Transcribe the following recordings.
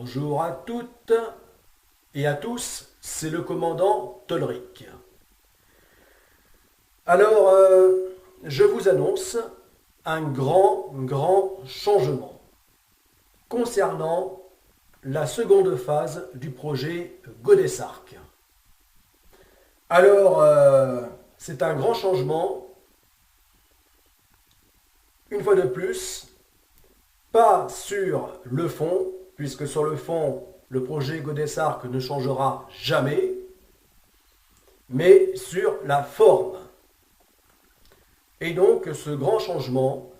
Bonjour à toutes et à tous, c'est le commandant Tolric. Alors, je vous annonce un grand changement concernant la seconde phase du projet Godesarc. Alors, c'est un grand changement, une fois de plus, pas sur le fond, puisque sur le fond, le projet Godesarc ne changera jamais, mais sur la forme. Et donc, ce grand changement,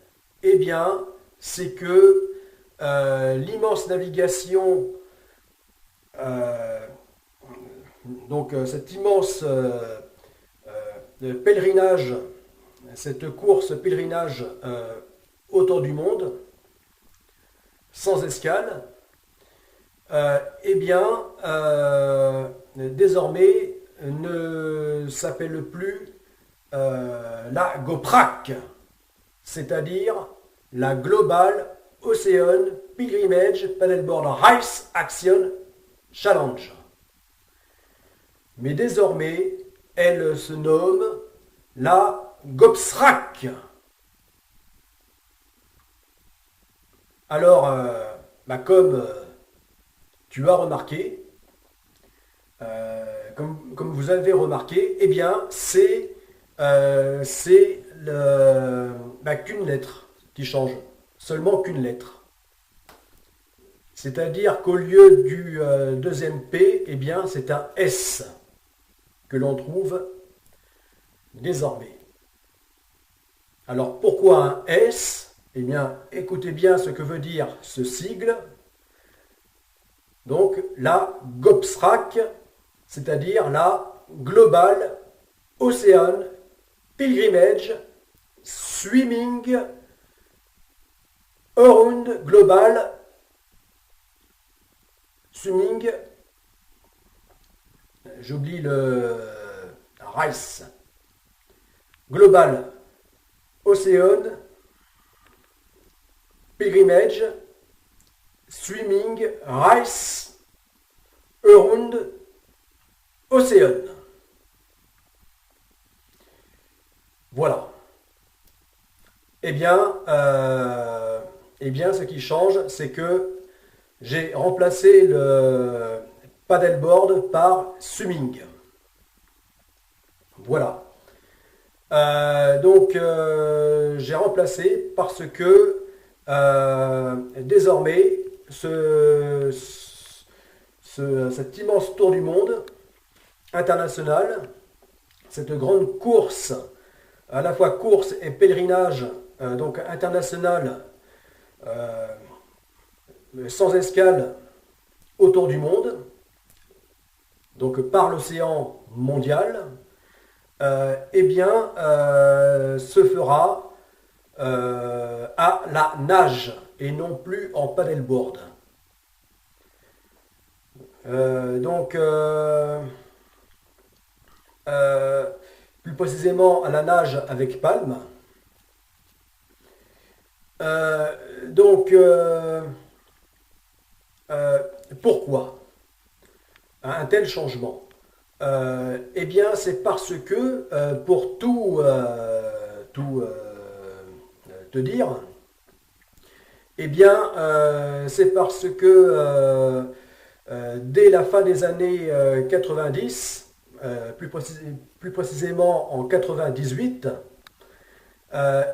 eh bien, c'est que l'immense navigation, euh, cet immense pèlerinage, cette course pèlerinage autour du monde, sans escale, eh bien, désormais, ne s'appelle plus la GOPRAC, c'est-à-dire la Global Ocean Pilgrimage Paddleboard Race Action Challenge. Mais désormais, elle se nomme la GOPSRAC. Alors, comme tu as remarqué, comme vous avez remarqué, eh bien, c'est qu'une lettre qui change, seulement qu'une lettre. C'est-à-dire qu'au lieu du deuxième P, eh bien, c'est un S que l'on trouve désormais. Alors, pourquoi un S? Eh bien, écoutez bien ce que veut dire ce sigle. Donc, la GOPSRAC, c'est-à-dire la Global Ocean Pilgrimage Swimming Around Global Swimming, j'oublie le Race, Global Ocean Pilgrimage Swimming Race Around Ocean. Voilà. Eh bien, ce qui change, c'est que j'ai remplacé le paddleboard par swimming. Voilà. J'ai remplacé parce que désormais, cet immense tour du monde international, cette grande course, à la fois course et pèlerinage, donc international, sans escale autour du monde, donc par l'océan mondial, se fera à la nage et non plus en paddleboard. Plus précisément à la nage avec palme. Pourquoi un tel changement? Eh bien, c'est parce que, pour tout te dire, eh bien, c'est parce que dès la fin des années 90, plus précisément en 98,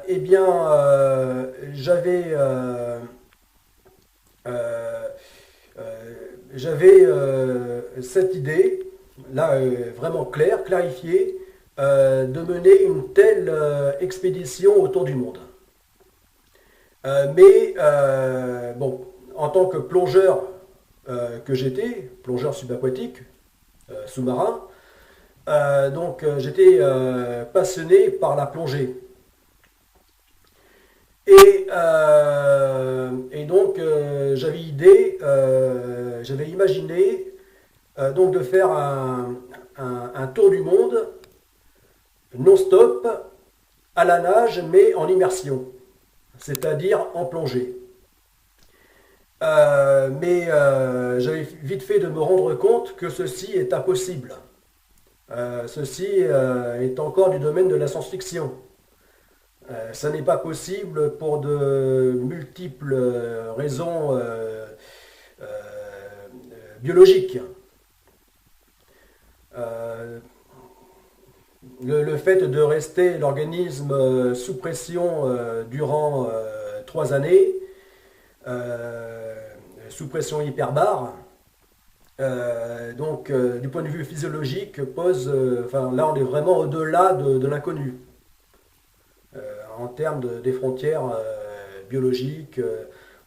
eh bien, j'avais cette idée, là, vraiment claire, clarifiée, de mener une telle expédition autour du monde. En tant que plongeur que j'étais, plongeur subaquatique, sous-marin, j'étais passionné par la plongée. J'avais imaginé de faire un tour du monde non-stop à la nage mais en immersion, c'est-à-dire en plongée. J'avais vite fait de me rendre compte que ceci est impossible. Ceci est encore du domaine de la science-fiction. Ça n'est pas possible pour de multiples raisons euh, biologiques. Euh, le fait de rester l'organisme sous pression durant 3 années, euh, sous pression hyperbare, du point de vue physiologique, pose, enfin là on est vraiment au-delà de l'inconnu, en termes des frontières biologiques,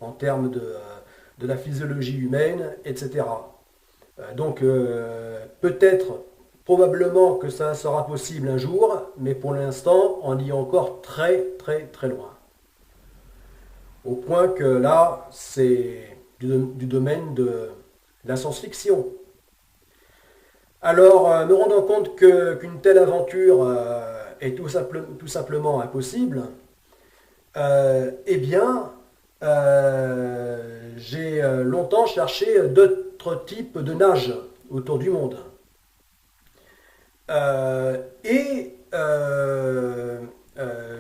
en termes de la physiologie humaine, etc. Peut-être, probablement que ça sera possible un jour, mais pour l'instant, on y est encore très très très loin. Au point que là, c'est du domaine de la science-fiction. Alors, me rendant compte qu'une telle aventure est tout simplement impossible, eh bien, j'ai longtemps cherché d'autres types de nage autour du monde.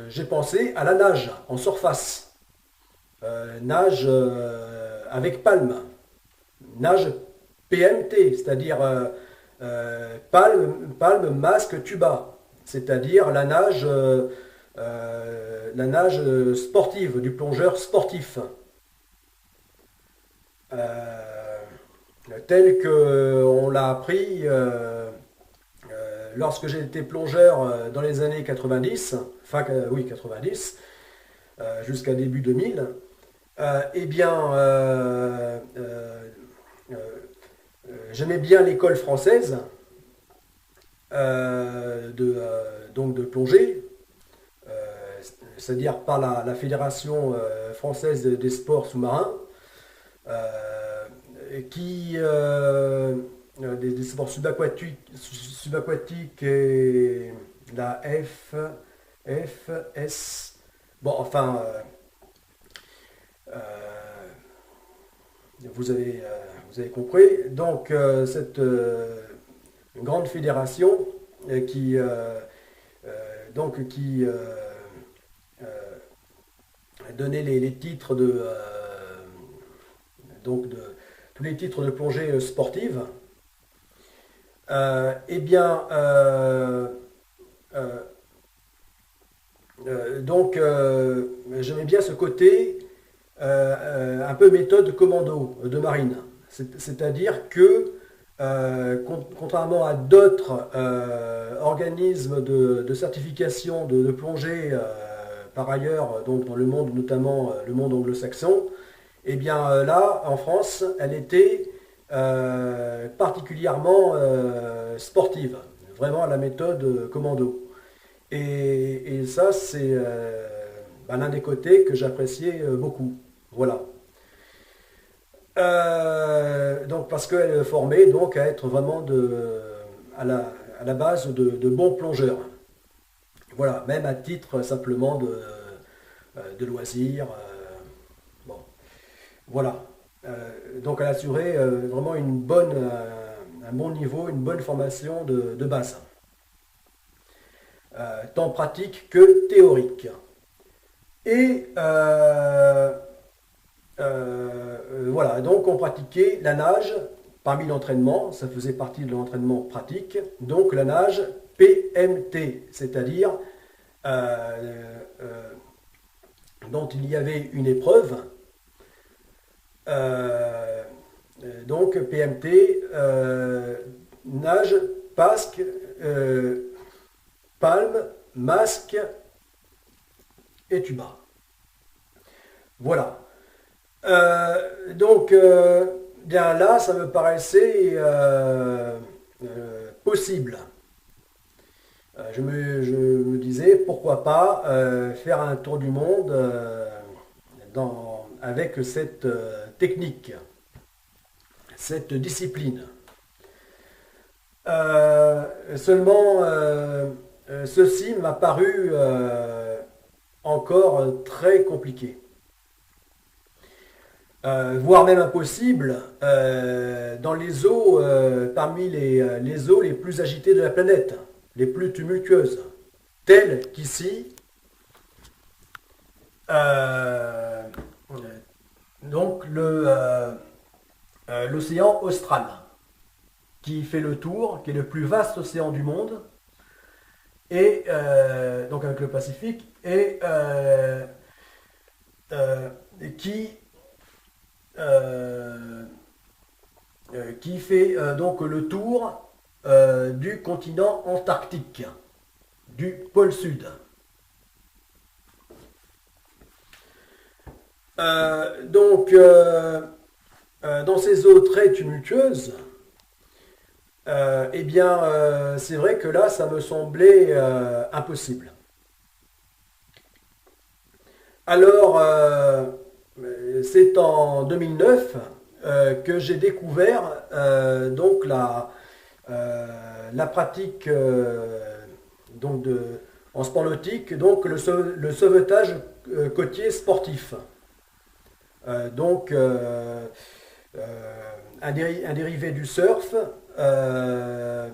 J'ai pensé à la nage en surface, nage avec palme, nage PMT, c'est-à-dire palme, masque, tuba, c'est-à-dire la nage sportive, du plongeur sportif, tel qu'on l'a appris lorsque j'ai été plongeur dans les années 90, oui 90, jusqu'à début 2000. Eh bien, j'aimais bien l'école française donc de plongée, c'est-à-dire par la Fédération française des sports sous-marins, qui des sports subaquatiques et la FS. Bon, enfin, vous avez compris. Donc, cette grande fédération qui donnait les titres de tous les titres de plongée sportive. Eh bien, j'aimais bien ce côté un peu méthode commando de marine. C'est-à-dire que, contrairement à d'autres organismes de certification de plongée, par ailleurs, donc dans le monde, notamment le monde anglo-saxon, eh bien là, en France, elle était particulièrement sportive, vraiment à la méthode commando. Et ça, c'est l'un des côtés que j'appréciais beaucoup. Voilà. Donc parce qu'elle formait donc à être vraiment à la base de bons plongeurs. Voilà, même à titre simplement de loisirs. Bon, voilà. Donc elle assurait vraiment un bon niveau, une bonne formation de base, tant pratique que théorique. Et voilà, donc on pratiquait la nage parmi l'entraînement, ça faisait partie de l'entraînement pratique, donc la nage PMT, c'est-à-dire dont il y avait une épreuve. Donc PMT, nage, pasque, palme, masque et tuba. Voilà. Bien là, ça me paraissait possible. Je me disais, pourquoi pas faire un tour du monde avec cette technique, cette discipline. Seulement, ceci m'a paru encore très compliqué. voire même impossible, dans les eaux, parmi les eaux les plus agitées de la planète, les plus tumultueuses, telles qu'ici, euh, donc l'océan austral, qui fait le tour, qui est le plus vaste océan du monde, et donc avec le Pacifique, et euh, qui fait donc le tour du continent antarctique, du pôle sud. Donc, dans ces eaux très tumultueuses, eh bien, c'est vrai que là, ça me semblait impossible. Alors, c'est en 2009 que j'ai découvert donc la pratique donc en sport nautique, donc le sauvetage côtier sportif. Donc, euh, un dérivé du surf, euh,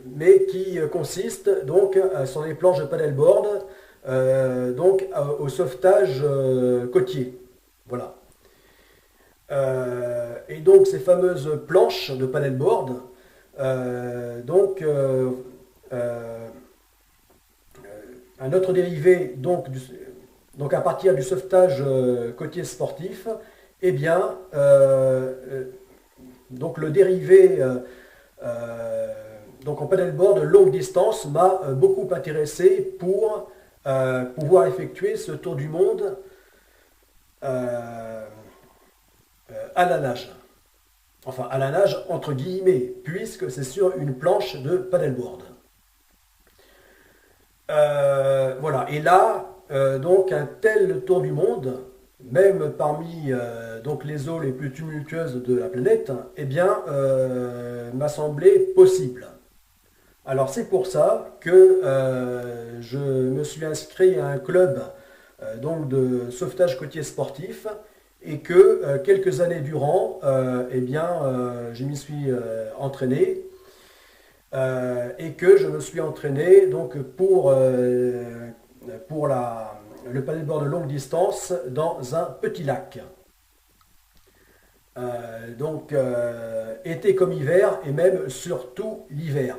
mais qui consiste donc sur les planches de paddleboard, donc au sauvetage côtier. Voilà. Et donc ces fameuses planches de paddleboard, donc euh, un autre dérivé donc à partir du sauvetage côtier sportif, eh bien donc le dérivé donc en paddleboard longue distance m'a beaucoup intéressé pour pouvoir effectuer ce tour du monde euh, à la nage. Enfin, à la nage entre guillemets, puisque c'est sur une planche de paddleboard. Voilà, et là, donc un tel tour du monde, même parmi donc les eaux les plus tumultueuses de la planète, eh bien, m'a semblé possible. Alors c'est pour ça que je me suis inscrit à un club donc de sauvetage côtier sportif et que quelques années durant, eh bien, je m'y suis entraîné et que je me suis entraîné donc pour le paddleboard de longue distance dans un petit lac. Donc été comme hiver et même surtout l'hiver.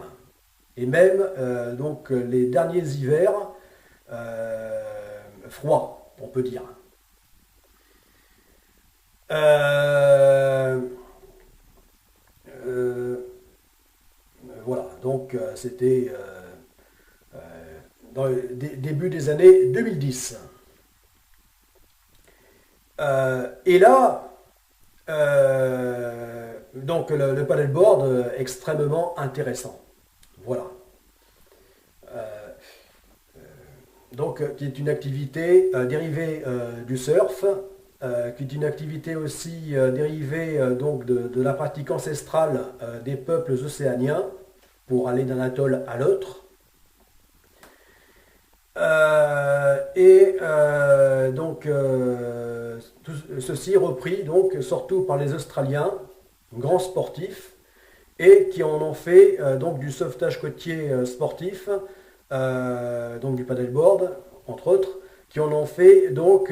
Et même donc les derniers hivers froids, on peut dire. Euh, euh, voilà, donc c'était dans le début des années 2010. Et là, donc le paddleboard extrêmement intéressant. Voilà. Donc, qui est une activité dérivée du surf, qui est une activité aussi dérivée donc de la pratique ancestrale des peuples océaniens pour aller d'un atoll à l'autre. Donc tout ceci repris donc surtout par les Australiens, grands sportifs, et qui en ont fait donc du sauvetage côtier sportif, donc du paddleboard entre autres, qui en ont fait donc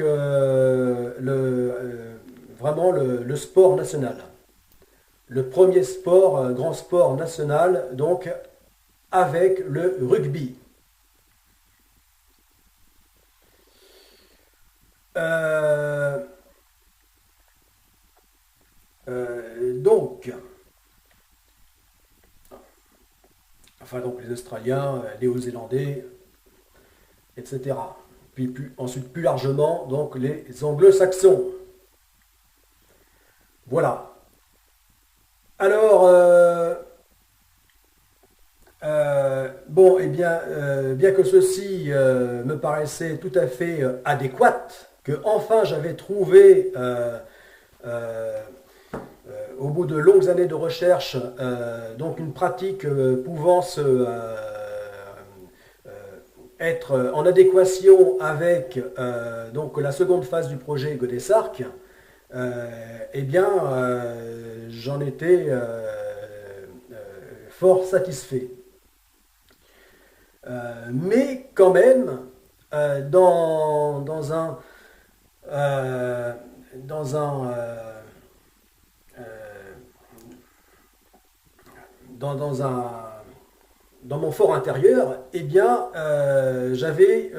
vraiment le sport national. Le premier sport, grand sport national, donc avec le rugby. Euh, donc, enfin donc les Australiens, les Néo-Zélandais, etc. Ensuite plus largement donc les Anglo-Saxons. Voilà. Alors bon, eh bien, bien que ceci me paraissait tout à fait adéquat, que enfin j'avais trouvé euh, au bout de longues années de recherche, donc une pratique pouvant être en adéquation avec donc la seconde phase du projet Godessarc, eh bien, j'en étais fort satisfait. Mais quand même, dans un, dans un, euh, dans un, dans mon fort intérieur, eh bien, j'avais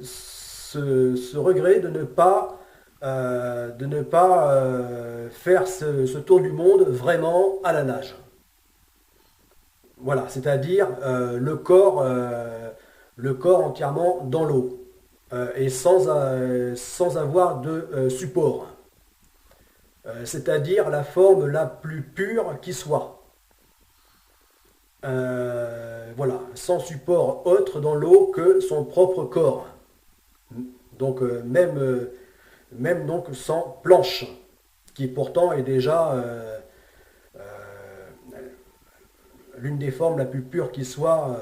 ce regret de ne pas faire ce tour du monde vraiment à la nage. Voilà, c'est-à-dire le corps entièrement dans l'eau et sans avoir de support. C'est-à-dire la forme la plus pure qui soit. Voilà, sans support autre dans l'eau que son propre corps. Donc même donc sans planche, qui pourtant est déjà l'une des formes la plus pure qui soit,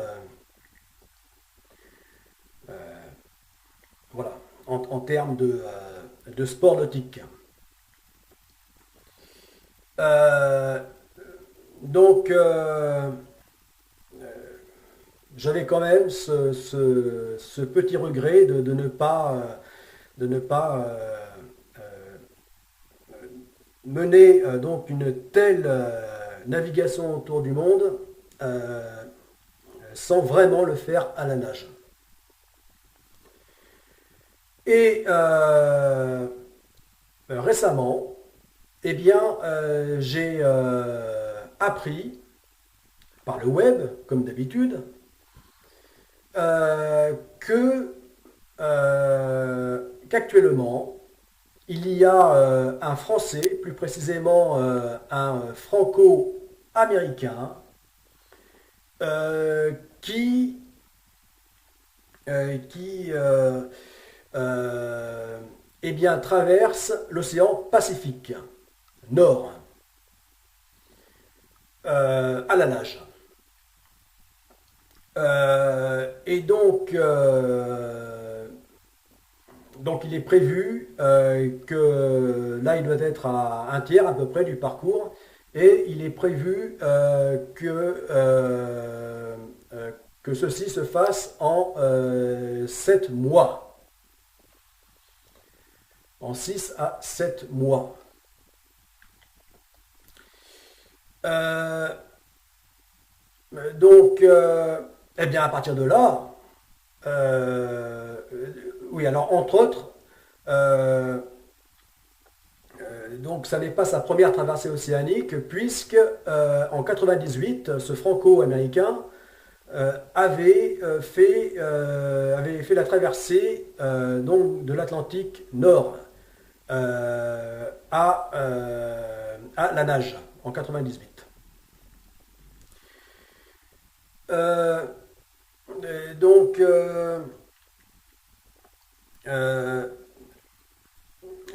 voilà, en termes de sport nautique. Euh, donc j'avais quand même ce petit regret de ne pas mener donc une telle navigation autour du monde sans vraiment le faire à la nage. Et récemment, eh bien, j'ai appris par le web, comme d'habitude, que qu'actuellement, il y a un Français, plus précisément un Franco-américain, euh, qui, qui euh, eh bien, traverse l'océan Pacifique Nord à la nage. Et donc il est prévu que là il doit être à un tiers à peu près du parcours et il est prévu que ceci se fasse en 7 mois, en 6 à 7 mois. Euh, donc, eh bien à partir de là, euh, oui alors entre autres, euh, donc ça n'est pas sa première traversée océanique puisque en 98, ce franco-américain avait fait la traversée donc de l'Atlantique Nord à la nage en 98. Euh, donc, euh,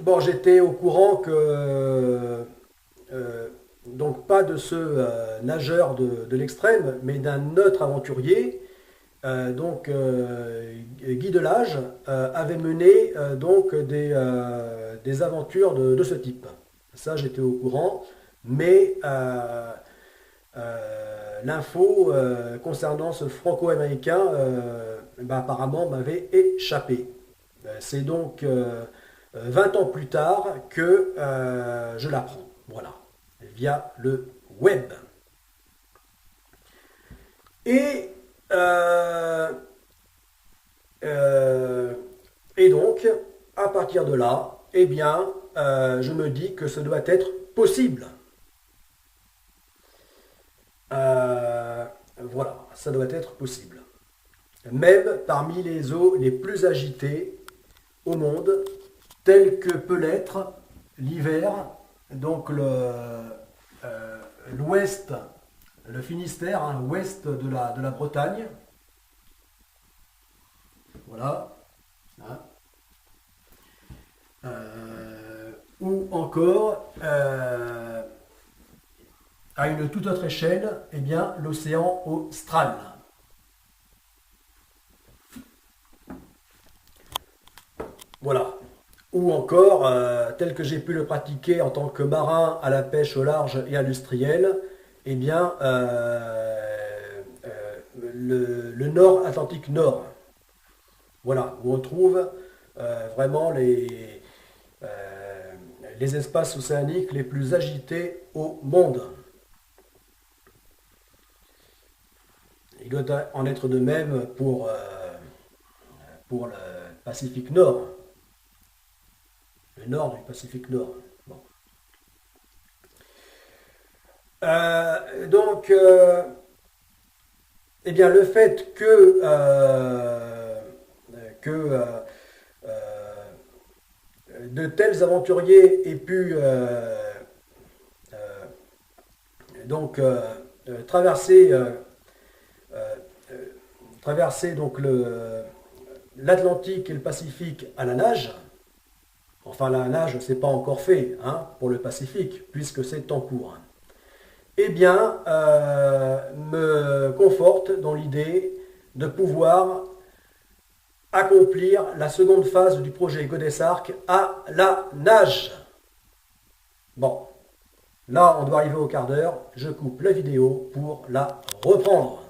bon, j'étais au courant que, donc pas de ce nageur de l'extrême, mais d'un autre aventurier, Guy Delage, avait mené donc des aventures de ce type. Ça, j'étais au courant, mais l'info concernant ce franco-américain ben, apparemment m'avait échappé. C'est donc 20 ans plus tard que je l'apprends. Voilà, via le web. Et, euh, euh, et donc, à partir de là, eh bien, je me dis que ce doit être possible. Voilà, ça doit être possible. Même parmi les eaux les plus agitées au monde, telles que peut l'être l'hiver, donc l'ouest, le Finistère, hein, ouest de la Bretagne. Voilà. Hein. Ou encore, à une toute autre échelle, eh bien, l'océan austral. Voilà. Ou encore, tel que j'ai pu le pratiquer en tant que marin à la pêche au large et industriel, eh bien, le Nord Atlantique Nord. Voilà, où on trouve vraiment les espaces océaniques les plus agités au monde. Il doit en être de même pour le Pacifique Nord, le nord du Pacifique Nord. Bon. Donc, eh bien, le fait que de tels aventuriers aient pu donc traverser, traverser donc l'Atlantique et le Pacifique à la nage. Enfin, la nage, c'est pas encore fait hein, pour le Pacifique, puisque c'est en cours. Eh bien, me conforte dans l'idée de pouvoir accomplir la seconde phase du projet Godessarc à la nage. Bon, là, on doit arriver au quart d'heure. Je coupe la vidéo pour la reprendre.